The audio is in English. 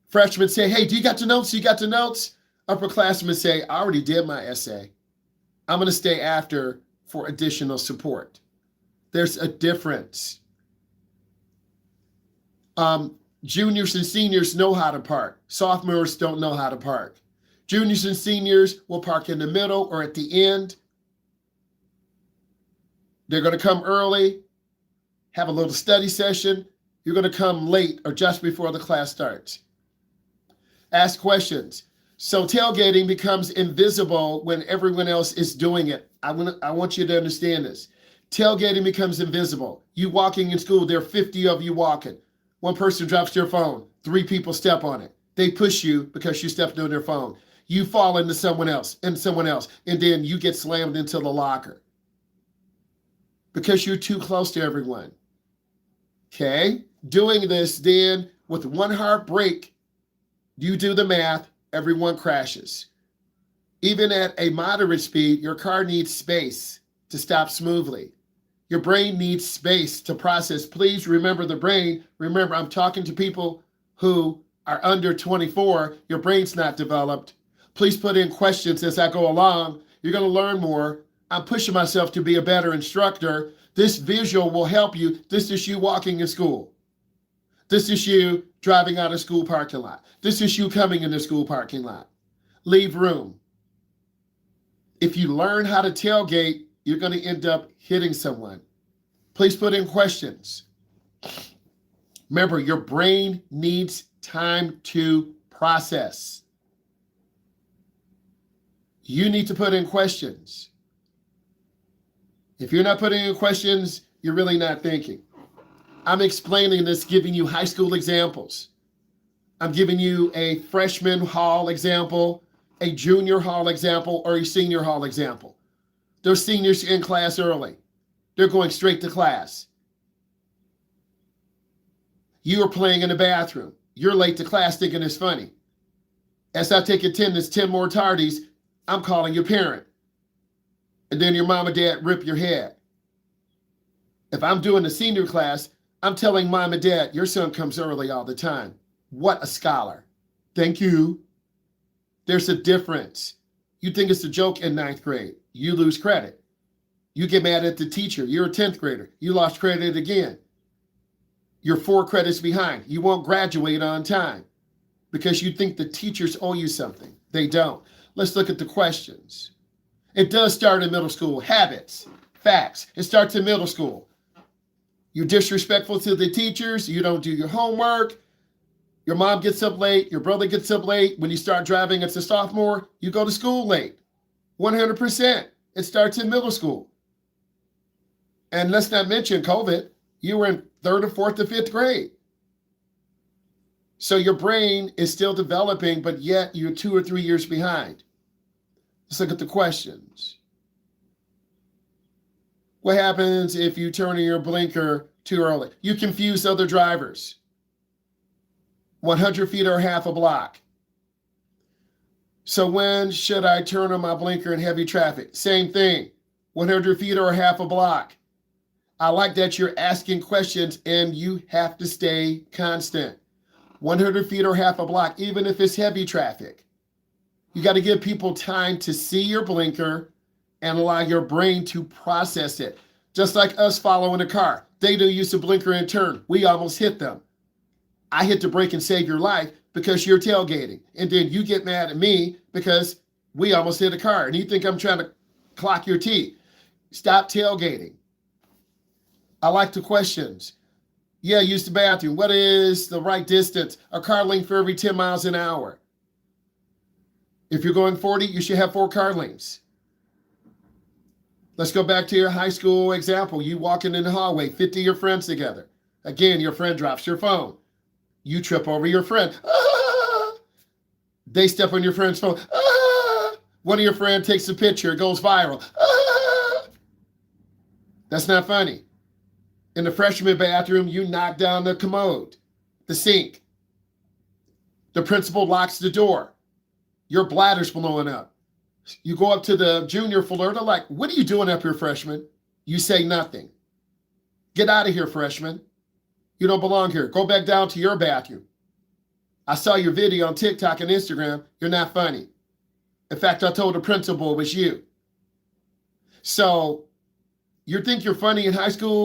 Freshmen say, hey, do you got the notes? Do you got the notes? Upperclassmen say, I already did my essay. I'm going to stay after for additional support. There's a difference. Juniors and seniors know how to park. Sophomores don't know how to park. Juniors and seniors will park in the middle or at the end. They're going to come early, have a little study session. You're going to come late or just before the class starts. Ask questions. So tailgating becomes invisible when everyone else is doing it. I want you to understand this. Tailgating becomes invisible. You walking in school, there are 50 of you walking. One person drops their phone. 3 people step on it. They push you because you stepped on their phone. You fall into someone else, and then you get slammed into the locker because you're too close to everyone. Okay? Doing this then with one heartbreak, you do the math, everyone crashes. Even at a moderate speed, your car needs space to stop smoothly. Your brain needs space to process. Please remember the brain. Remember, I'm talking to people who are under 24. Your brain's not developed. Please put in questions as I go along. You're going to learn more. I'm pushing myself to be a better instructor. This visual will help you. This is you walking in school. This is you driving out of school parking lot. This is you coming in the school parking lot. Leave room. If you learn how to tailgate, you're going to end up hitting someone. Please put in questions. Remember, your brain needs time to process. You need to put in questions. If you're not putting in questions, you're really not thinking. I'm explaining this, giving you high school examples. I'm giving you a freshman hall example, a junior hall example, or a senior hall example. Those seniors in class early. They're going straight to class. You are playing in the bathroom. You're late to class thinking it's funny. As I take attendance, 10 more tardies, I'm calling your parent. And then your mom and dad rip your head. If I'm doing the senior class, I'm telling mom and dad, your son comes early all the time. What a scholar. Thank you. There's a difference. You think it's a joke in 9th grade. You lose credit. You get mad at the teacher. You're a 10th grader. You lost credit again. You're 4 credits behind. You won't graduate on time because you think the teachers owe you something. They don't. Let's look at the questions. It does start in middle school. Habits, facts. It starts in middle school. You're disrespectful to the teachers. You don't do your homework. Your mom gets up late. Your brother gets up late. When you start driving as a sophomore, you go to school late. 100%. It starts in middle school. And let's not mention COVID. You were in 3rd or 4th or 5th grade. So your brain is still developing, but yet you're 2 or 3 years behind. Let's look at the questions. What happens if you turn in your blinker too early? You confuse other drivers. 100 feet or half a block. So when should I turn on my blinker in heavy traffic? Same thing. 100 feet or half a block. I like that you're asking questions and you have to stay constant. 100 feet or half a block, even if it's heavy traffic. You got to give people time to see your blinker and allow your brain to process it. Just like us following a car. They do use the blinker and turn. We almost hit them. I hit the brake and save your life because you're tailgating. And then you get mad at me because we almost hit a car. And you think I'm trying to clock your teeth. Stop tailgating. I like the questions. Yeah, use the bathroom. What is the right distance? A car length for every 10 miles an hour. If you're going 40, you should have 4 car lengths. Let's go back to your high school example. You walking in the hallway, 50 of your friends together. Again, your friend drops your phone. You trip over your friend. Ah! They step on your friend's phone. Ah! One of your friends takes a picture. It goes viral. Ah! That's not funny. In the freshman bathroom, you knock down the commode, the sink. The principal locks the door. Your bladder's blowing up. You go up to the junior floor. They're like, what are you doing up here, freshman? You say nothing. Get out of here, freshman. You don't belong here. Go back down to your bathroom. I saw your video on TikTok and Instagram. You're not funny. In fact, I told the principal it was you. So you think you're funny in high school?